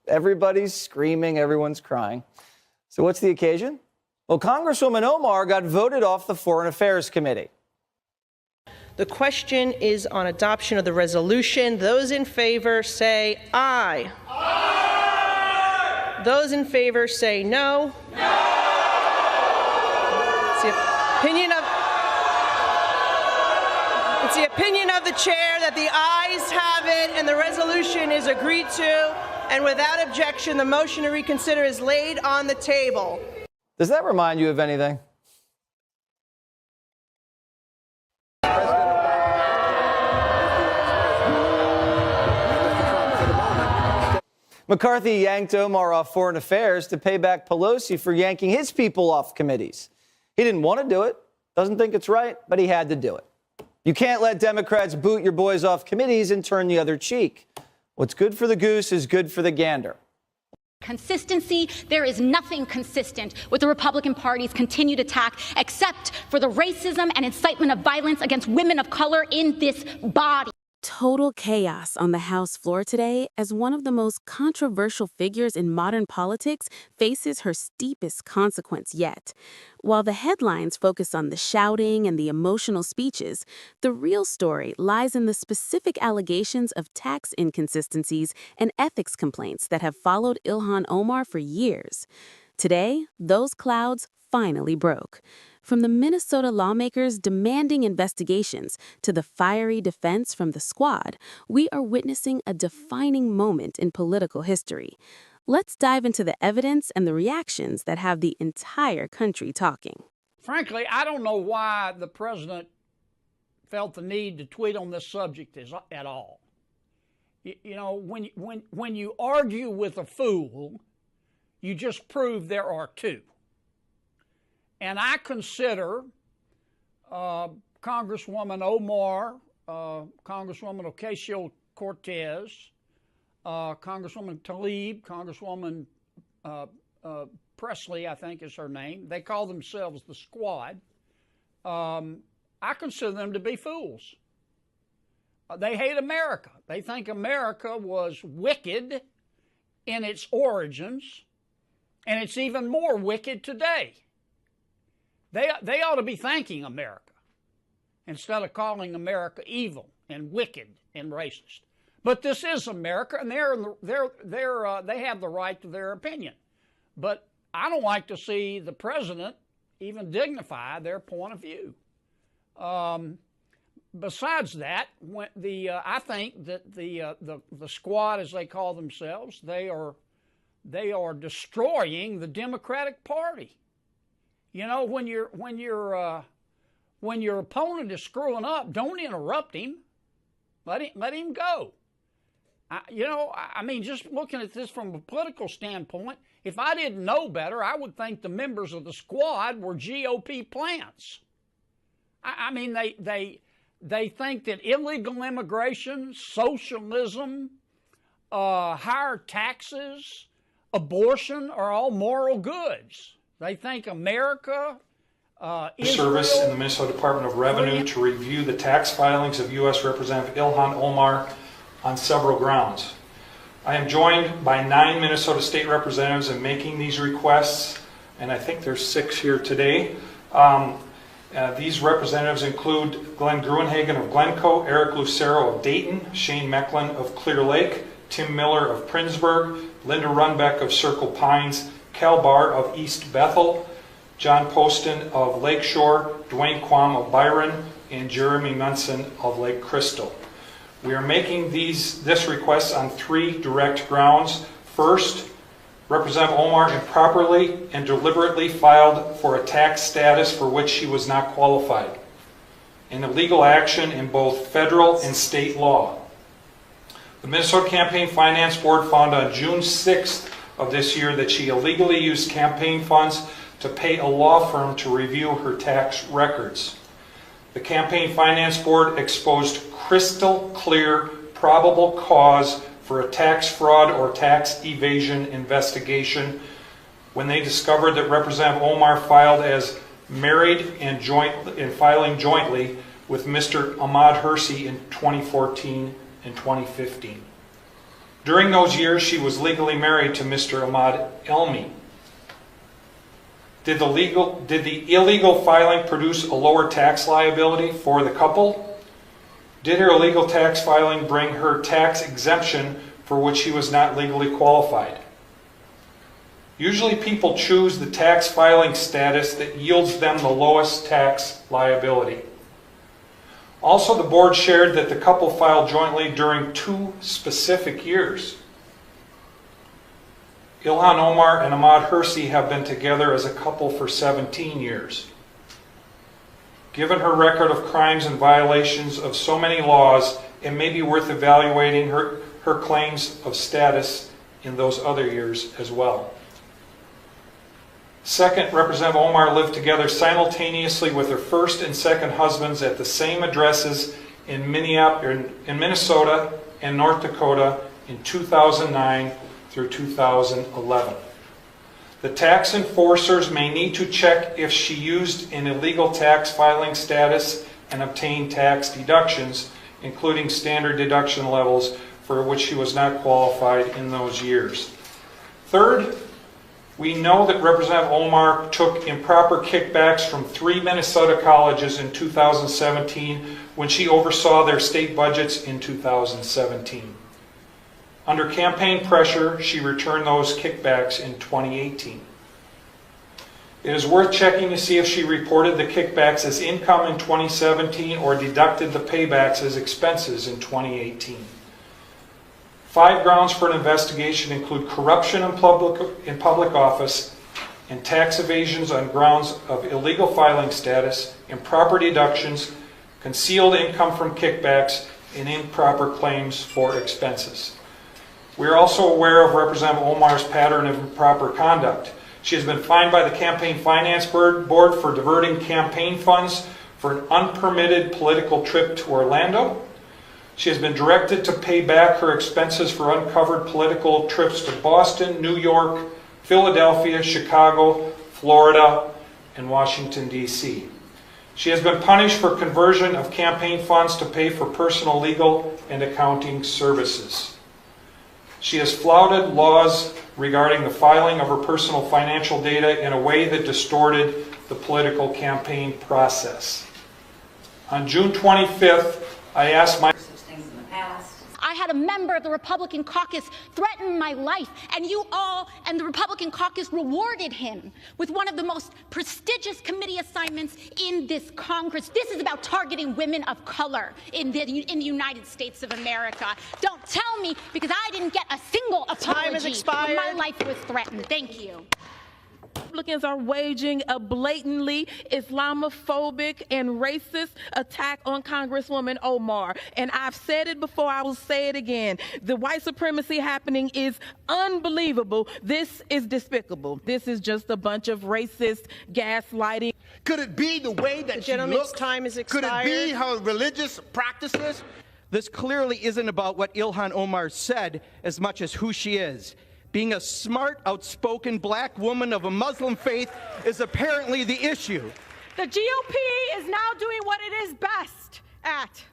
Everybody's screaming, everyone's crying. So what's the occasion? Well, Congresswoman Omar got voted off the Foreign Affairs Committee. The question is on adoption of the resolution. Those in favor say aye. Aye. Those in favor say no. No. It's the opinion of the chair that the ayes have it and the resolution is agreed to. And without objection, the motion to reconsider is laid on the table. Does that remind you of anything? McCarthy yanked Omar off Foreign Affairs to pay back Pelosi for yanking his people off committees. He didn't want to do it, doesn't think it's right, but he had to do it. You can't let Democrats boot your boys off committees and turn the other cheek. What's good for the goose is good for the gander. Consistency, there is nothing consistent with the Republican Party's continued attack except for the racism and incitement of violence against women of color in this body. Total chaos on the House floor today as one of the most controversial figures in modern politics faces her steepest consequence yet. While the headlines focus on the shouting and the emotional speeches, the real story lies in the specific allegations of tax inconsistencies and ethics complaints that have followed Ilhan Omar for years. Today, those clouds finally broke. From the Minnesota lawmakers demanding investigations to the fiery defense from the squad, we are witnessing a defining moment in political history. Let's dive into the evidence and the reactions that have the entire country talking. Frankly, I don't know why the president felt the need to tweet on this subject at all. You know, when you argue with a fool, you just prove there are two. And I consider Congresswoman Omar, Congresswoman Ocasio-Cortez, Congresswoman Tlaib, Congresswoman Presley, I think is her name. They call themselves the Squad. I consider them to be fools. They hate America. They think America was wicked in its origins, and it's even more wicked today. They ought to be thanking America instead of calling America evil and wicked and racist. But this is America, and they have the right to their opinion. But I don't like to see the president even dignify their point of view. Besides that, I think that the Squad, as they call themselves, they are destroying the Democratic Party. You know, when your opponent is screwing up, don't interrupt him. Let him go. I mean, just looking at this from a political standpoint, if I didn't know better, I would think the members of the Squad were GOP plants. I mean, they think that illegal immigration, socialism, higher taxes, abortion are all moral goods. They think America, Service in the Minnesota Department of Revenue to review the tax filings of U.S. Representative Ilhan Omar on several grounds. I am joined by 9 Minnesota state representatives in making these requests, and I think there's 6 here today. These representatives include Glenn Gruenhagen of Glencoe, Eric Lucero of Dayton, Shane Mecklin of Clear Lake, Tim Miller of Princeburg, Linda Runbeck of Circle Pines, Cal Barr of East Bethel, John Poston of Lakeshore, Dwayne Quam of Byron, and Jeremy Munson of Lake Crystal. We are making this request on 3 direct grounds. First, Representative Omar improperly and deliberately filed for a tax status for which she was not qualified, an illegal action in both federal and state law. The Minnesota Campaign Finance Board found on June 6th of this year that she illegally used campaign funds to pay a law firm to review her tax records. The Campaign Finance Board exposed crystal clear probable cause for a tax fraud or tax evasion investigation when they discovered that Representative Omar filed as married and filing jointly with Mr. Ahmad Hersey in 2014 and 2015. During those years, she was legally married to Mr. Ahmad Elmi. Did the illegal filing produce a lower tax liability for the couple? Did her illegal tax filing bring her tax exemption for which she was not legally qualified? Usually people choose the tax filing status that yields them the lowest tax liability. Also, the board shared that the couple filed jointly during 2 specific years. Ilhan Omar and Ahmad Hirsi have been together as a couple for 17 years. Given her record of crimes and violations of so many laws, it may be worth evaluating her claims of status in those other years as well. Second, Representative Omar lived together simultaneously with her first and second husbands at the same addresses in Minnesota and North Dakota in 2009 through 2011. The tax enforcers may need to check if she used an illegal tax filing status and obtained tax deductions, including standard deduction levels for which she was not qualified in those years. Third, we know that Representative Omar took improper kickbacks from 3 Minnesota colleges in 2017 when she oversaw their state budgets in 2017. Under campaign pressure, she returned those kickbacks in 2018. It is worth checking to see if she reported the kickbacks as income in 2017 or deducted the paybacks as expenses in 2018. 5 grounds for an investigation include corruption in public office and tax evasions on grounds of illegal filing status, improper deductions, concealed income from kickbacks, and improper claims for expenses. We are also aware of Representative Omar's pattern of improper conduct. She has been fined by the Campaign Finance Board for diverting campaign funds for an unpermitted political trip to Orlando. She has been directed to pay back her expenses for uncovered political trips to Boston, New York, Philadelphia, Chicago, Florida, and Washington, D.C. She has been punished for conversion of campaign funds to pay for personal legal and accounting services. She has flouted laws regarding the filing of her personal financial data in a way that distorted the political campaign process. On June 25th, I asked my I had a member of the Republican caucus threaten my life, and you all and the Republican caucus rewarded him with one of the most prestigious committee assignments in this Congress. This is about targeting women of color in the United States of America. Don't tell me, because I didn't get a single apology when my life was threatened. Thank you. Republicans are waging a blatantly Islamophobic and racist attack on Congresswoman Omar. And I've said it before, I will say it again. The white supremacy happening is unbelievable. This is despicable. This is just a bunch of racist gaslighting. Could it be the way that she looks? Time is expired. Could it be her religious practices? This clearly isn't about what Ilhan Omar said as much as who she is. Being a smart, outspoken black woman of a Muslim faith is apparently the issue. The GOP is now doing what it is best at,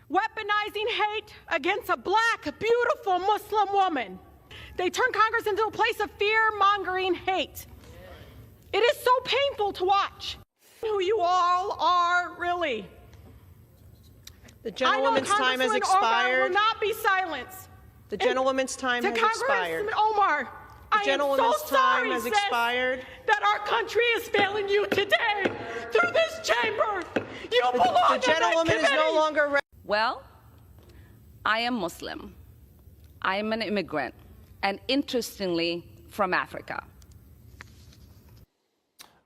weaponizing hate against a black, beautiful Muslim woman. They turn Congress into a place of fear-mongering hate. It is so painful to watch who you all are, really. The gentlewoman's time has expired. Omar will not be silenced. The gentlewoman's time has expired. To Omar, I am so sorry, sis, that our country is failing you today through this chamber. You belong The gentlewoman is no longer. Well, I am Muslim. I am an immigrant, and interestingly, from Africa.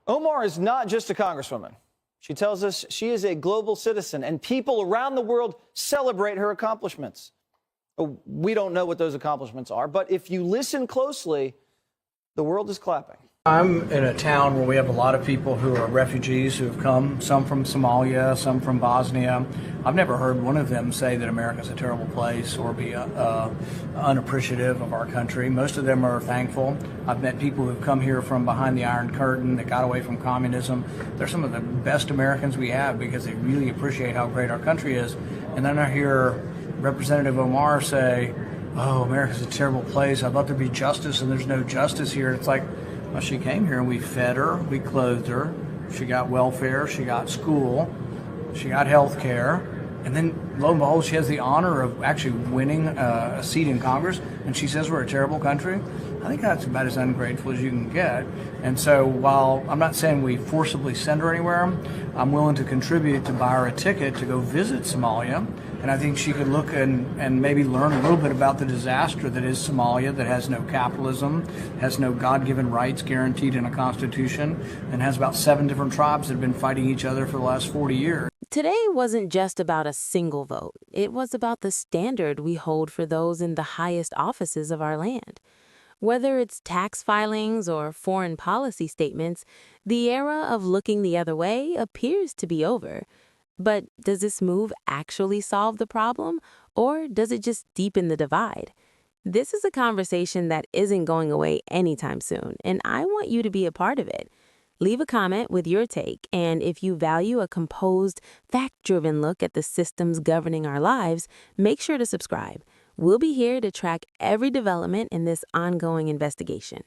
Omar is not just a congresswoman. She tells us she is a global citizen, and people around the world celebrate her accomplishments. We don't know what those accomplishments are, but if you listen closely, the world is clapping. I'm in a town where we have a lot of people who are refugees who have come, some from Somalia, some from Bosnia. I've never heard one of them say that America's a terrible place or be unappreciative of our country. Most of them are thankful. I've met people who've come here from behind the Iron Curtain that got away from communism. They're some of the best Americans we have because they really appreciate how great our country is. And then I hear Representative Omar say, oh, America's a terrible place. I'd love there to be justice, and there's no justice here. It's like, well, she came here and we fed her, we clothed her, she got welfare, she got school, she got health care, and then lo and behold, she has the honor of actually winning a seat in Congress, and she says we're a terrible country. I think that's about as ungrateful as you can get. And so while I'm not saying we forcibly send her anywhere, I'm willing to contribute to buy her a ticket to go visit Somalia. And I think she could look and maybe learn a little bit about the disaster that is Somalia, that has no capitalism, has no God-given rights guaranteed in a constitution, and has about 7 different tribes that have been fighting each other for the last 40 years. Today wasn't just about a single vote. It was about the standard we hold for those in the highest offices of our land. Whether it's tax filings or foreign policy statements, the era of looking the other way appears to be over. But does this move actually solve the problem, or does it just deepen the divide? This is a conversation that isn't going away anytime soon, and I want you to be a part of it. Leave a comment with your take, and if you value a composed, fact-driven look at the systems governing our lives, make sure to subscribe. We'll be here to track every development in this ongoing investigation.